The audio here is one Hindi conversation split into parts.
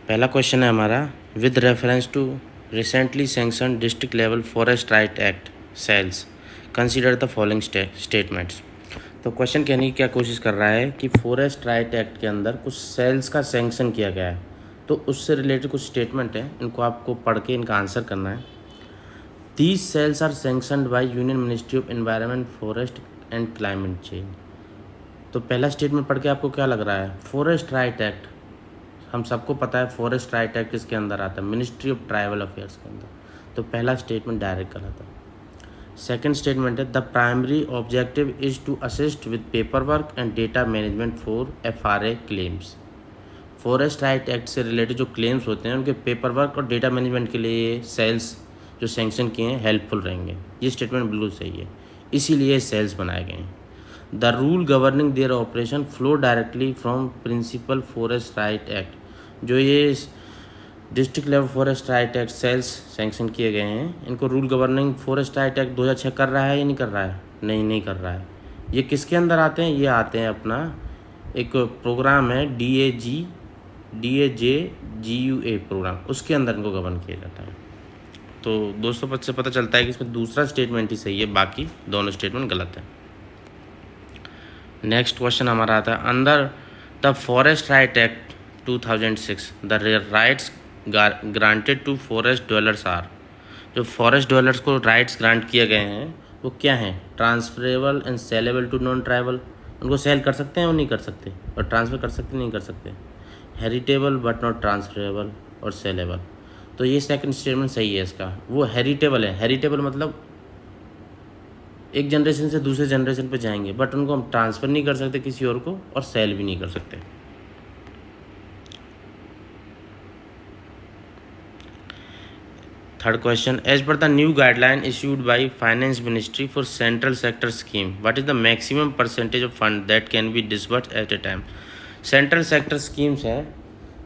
पहला क्वेश्चन है हमारा, with reference to recently sanction district level forest right act cells consider the following statements. तो क्वेश्चन कहने की क्या कोशिश कर रहा है कि फॉरेस्ट राइट एक्ट के अंदर कुछ सेल्स का सैंक्शन किया गया है, तो उससे रिलेटेड कुछ स्टेटमेंट है, इनको आपको पढ़ के इनका आंसर करना है। These cells are sanctioned by union ministry of environment, forest and climate change. तो पहला स्टेटमेंट पढ़ के आपको क्या लग रहा है? फॉरेस्ट राइट एक्ट, हम सबको पता है फॉरेस्ट राइट एक्ट किसके अंदर आता है? मिनिस्ट्री ऑफ ट्राइबल अफेयर्स के अंदर। तो पहला स्टेटमेंट डायरेक्ट गलत है। सेकेंड स्टेटमेंट है, the primary objective is to assist with paper work and data management for FRA claims. Forest right act से रिलेटेड जो क्लेम्स होते हैं उनके पेपर वर्क और डेटा मैनेजमेंट के लिए सेल्स जो सैंक्शन किए हैं हेल्पफुल रहेंगे। ये स्टेटमेंट बिल्कुल सही है, इसीलिए सेल्स बनाए गए हैं। The rule governing their operation flow directly from principal forest right act. जो ये district level forest right act cells sanction किए गए हैं, इनको rule governing forest right act 2006 कर रहा है या नहीं कर रहा है? नहीं कर रहा है। ये किसके अंदर आते हैं? ये आते हैं अपना एक प्रोग्राम है DAJGUA प्रोग्राम, उसके अंदर इनको गवर्न किया जाता है। तो दोस्तों से पता चलता है कि इसमें दूसरा स्टेटमेंट ही सही है, बाकी दोनों स्टेटमेंट गलत है। नेक्स्ट क्वेश्चन हमारा आता है, under the forest right act 2006 the rights granted to forest dwellers are. जो फॉरेस्ट ड्वेलर्स को राइट्स ग्रांट किए गए हैं वो क्या हैं? Transferable and saleable to non tribal, उनको सेल कर सकते हैं और नहीं कर सकते, और ट्रांसफ़र कर सकते नहीं कर सकते। हेरिटेबल बट नॉट ट्रांसफरेबल और सेलेबल। तो ये सेकंड स्टेटमेंट सही है इसका। वो हेरिटेबल है, हेरिटेबल मतलब एक जनरेशन से दूसरे जनरेशन पे जाएंगे, बट उनको हम ट्रांसफ़र नहीं कर सकते किसी और को, और सेल भी नहीं कर सकते। Third question, as per the new guideline issued by finance ministry for central sector scheme what is the maximum percentage of fund that can be disbursed at a time. Central sector schemes है,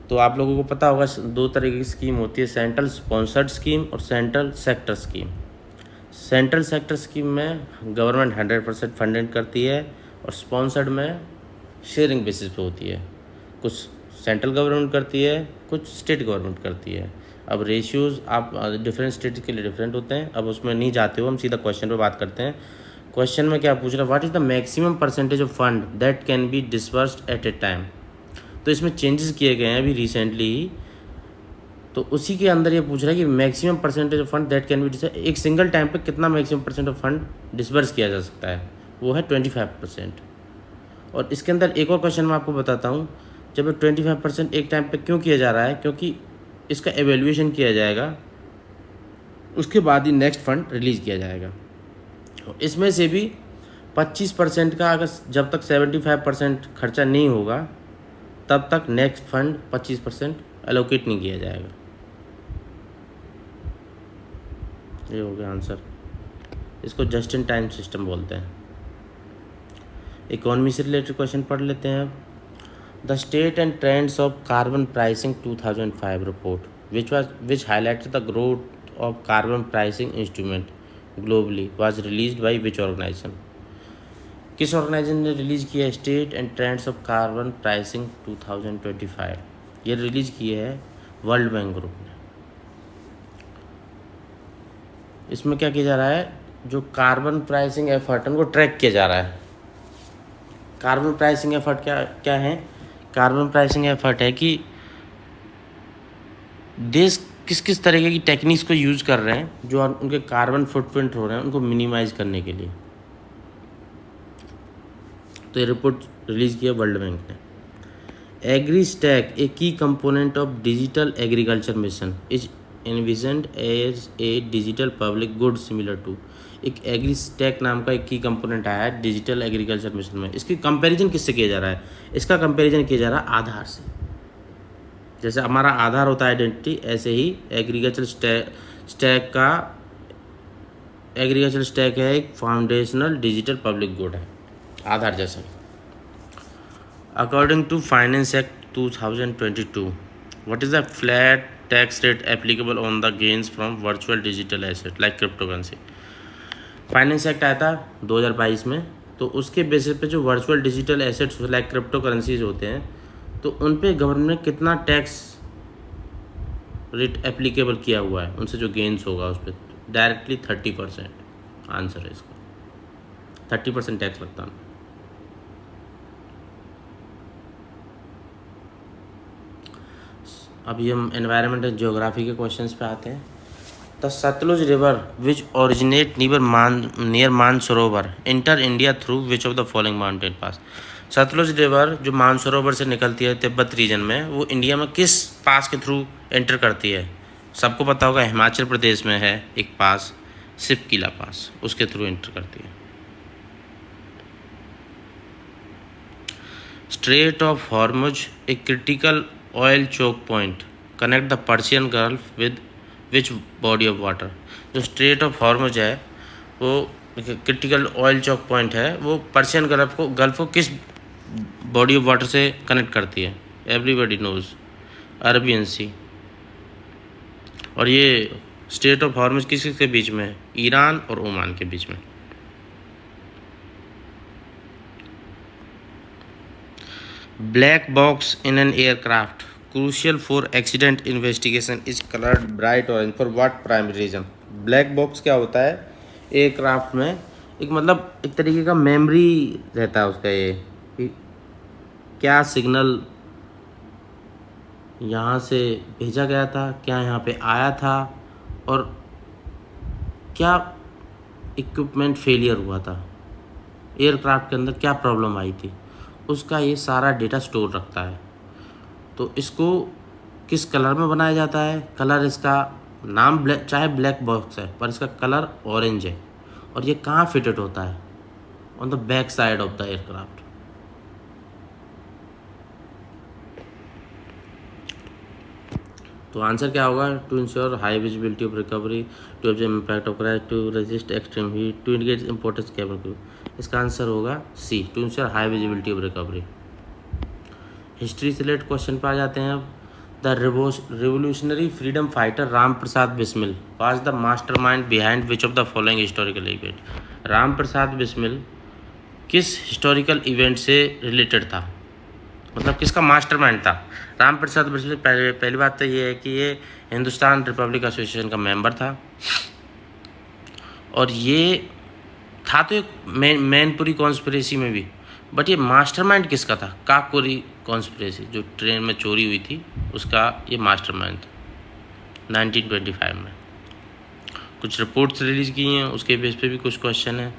तो आप लोगों को पता होगा दो तरह की स्कीम होती है, सेंट्रल स्पॉन्सर्ड स्कीम और central sector scheme. Central sector scheme में गवर्नमेंट 100% फंडेड करती है, और स्पॉन्सर्ड में शेयरिंग बेसिस पे होती है। कुछ सेंट्रल गवर्नमेंट करती है, कुछ स्टेट गवर्नमेंट करती है। अब रेशियोज़ आप डिफरेंट स्टेट के लिए डिफरेंट होते हैं, अब उसमें नहीं जाते हो, हम सीधा क्वेश्चन पे बात करते हैं। क्वेश्चन में क्या पूछ रहा है? What is the maximum percentage of fund that can be disbursed at a time. तो इसमें चेंजेस किए गए हैं अभी रिसेंटली ही, तो उसी के अंदर ये पूछ रहा है कि maximum percentage of fund that can be disbursed, एक सिंगल टाइम पे कितना maximum percent of fund disburse किया जा सकता है, वो है 25%। और इसके अंदर एक और क्वेश्चन मैं आपको बताता हूँ, जब 25% एक टाइम पे क्यों किया जा रहा है? क्योंकि इसका एवेल्यूएशन किया जाएगा, उसके बाद ही नेक्स्ट फंड रिलीज़ किया जाएगा। इसमें से भी 25% का अगर जब तक 75% खर्चा नहीं होगा तब तक नेक्स्ट फंड 25% एलोकेट नहीं किया जाएगा। ये हो गया आंसर। इसको जस्ट इन टाइम सिस्टम बोलते हैं। इकोनॉमी से रिलेटेड क्वेश्चन पढ़ लेते हैं अब। The state and trends of carbon pricing 2005 report which highlighted the growth of carbon pricing instrument globally was released by which organization। किस ऑर्गेनाइजेशन ने रिलीज़ किया state and trends of carbon pricing 2025? ये रिलीज़ किए है वर्ल्ड बैंक ग्रुप ने। इसमें क्या किया जा रहा है? जो कार्बन प्राइसिंग एफर्ट उनको ट्रैक किया जा रहा है। कार्बन प्राइसिंग एफर्ट क्या है? कार्बन प्राइसिंग एफर्ट है कि देश किस किस तरीके की टेक्निक्स को यूज़ कर रहे हैं जो उनके कार्बन फुटप्रिंट हो रहे हैं उनको मिनिमाइज करने के लिए। तो ये रिपोर्ट रिलीज़ किया वर्ल्ड बैंक ने। Agri stack a key component of digital agriculture mission is envisioned as a digital public good similar to. एक एग्री स्टैक नाम का एक की कंपोनेंट आया है डिजिटल एग्रीकल्चर मिशन में। इसकी कंपैरिजन किससे किया जा रहा है? इसका कंपैरिजन किया जा रहा है आधार से। जैसे हमारा आधार होता है आइडेंटिटी, ऐसे ही एग्रीकल्चर स्टैक है एक फाउंडेशनल डिजिटल पब्लिक गुड है, आधार जैसा। According to finance act 2022 what is the flat tax rate applicable on the gains from virtual digital asset like crypto currency. Finance act आया था 2022 में, तो उसके बेसिस पे जो virtual digital assets like crypto currencies होते हैं, तो उन पे गवर्नमेंट कितना टैक्स रेट एप्लीकेबल किया हुआ है, उनसे जो गेन्स होगा उस पर डायरेक्टली 30% आंसर है इसका। 30% टैक्स लगता है। अभी हम एनवायरनमेंट एंड ज्योग्राफी के क्वेश्चंस पे आते हैं। The Sutlej river which originate near Mansarovar enter India through which of the following mountain pass. Sutlej river जो मानसरोवर से निकलती है तिब्बत रीजन में, वो इंडिया में किस पास के थ्रू एंटर करती है? सबको पता होगा, हिमाचल प्रदेश में है एक पास, सिपकिला पास, उसके थ्रू एंटर करती है। Strait of Hormuz a critical oil choke point connect the Persian Gulf with which body of water. जो स्ट्रेट ऑफ हॉर्मुज है वो क्रिटिकल ऑयल चोक पॉइंट है, वो पर्शियन गल्फ को किस बॉडी ऑफ वाटर से कनेक्ट करती है? एवरीबडी नोज, अरबियन सी। और ये स्ट्रेट ऑफ हॉर्मुज किसके बीच में है? ईरान और ओमान के बीच में। Black box in an aircraft crucial for accident investigation is coloured bright orange for what primary reason. Black box क्या होता है एयरक्राफ्ट में? एक मतलब एक तरीके का मेमोरी रहता है उसका, ये कि क्या सिग्नल यहाँ से भेजा गया था, क्या यहाँ पे आया था, और क्या इक्विपमेंट फेलियर हुआ था, एयरक्राफ्ट के अंदर क्या प्रॉब्लम आई थी, उसका ये सारा डेटा स्टोर रखता है। तो इसको किस कलर में बनाया जाता है? कलर, इसका नाम ब्लैक, चाहे ब्लैक बॉक्स है पर इसका कलर ऑरेंज है। और ये कहाँ फिटेड होता है? On the back side of the aircraft. तो आंसर क्या होगा? To ensure high visibility of recovery, to observe impact of crash, to resist extreme heat, to indicate importance cable crew. इसका आंसर होगा C, to ensure high visibility of recovery. History से रिलेटेड क्वेश्चन पर आ जाते हैं अब। The revolutionary freedom fighter Ram Prasad Bismil was the mastermind behind which of the following historical event. Ram Prasad Bismil किस हिस्टोरिकल इवेंट से रिलेटेड था, मतलब किसका मास्टरमाइंड था? राम प्रसाद बिस्मिल, पहली बात तो ये है कि ये हिंदुस्तान रिपब्लिक एसोसिएशन का मेंबर था, और ये था तो एक मैनपुरी कॉन्स्पिरेसी में भी, बट ये मास्टरमाइंड किसका था? काकोरी कॉन्स्पिरेसी, जो ट्रेन में चोरी हुई थी, उसका ये मास्टरमाइंड था 1925 में। कुछ रिपोर्ट्स रिलीज की हैं, उसके बेस पे भी कुछ क्वेश्चन है।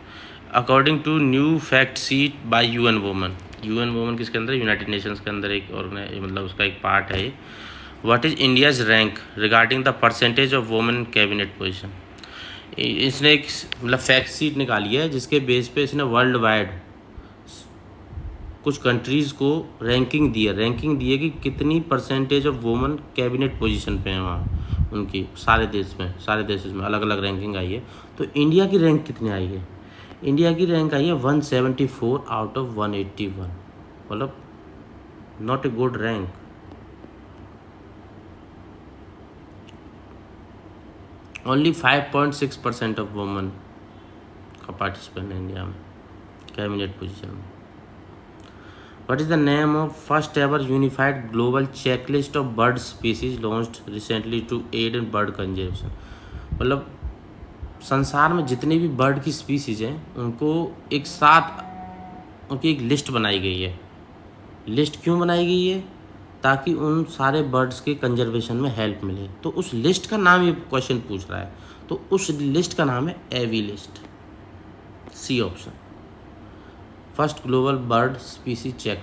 According to new fact sheet by UN Women, UN Women किसके अंदर? यूनाइटेड नेशंस के अंदर एक मतलब उसका एक पार्ट है ये। What is India's rank regarding the percentage of women in cabinet position. इसने एक मतलब फैक्ट शीट निकाली है जिसके बेस पे इसने वर्ल्ड वाइड कुछ कंट्रीज़ को रैंकिंग दी है कि कितनी percentage of women cabinet position पे हैं वहाँ उनकी, सारे देशों में अलग अलग रैंकिंग आई है। तो इंडिया की रैंक कितनी आई है? इंडिया की रैंक आई है 174 आउट ऑफ 181, मतलब not a good rank. Only 5.6% of women का पार्टिसिपेंट है इंडिया में कैबिनेट पोजीशन में। What is the name of first ever unified global checklist of bird species launched recently to aid in bird conservation? मतलब संसार में जितने भी बर्ड की स्पीसीज हैं उनको एक साथ उनकी एक लिस्ट बनाई गई है। लिस्ट क्यों बनाई गई है? ताकि उन सारे बर्ड्स के कंजर्वेशन में हेल्प मिले। तो उस लिस्ट का नाम ये क्वेश्चन पूछ रहा है, तो उस लिस्ट का नाम है AV list, C option, first global bird species check.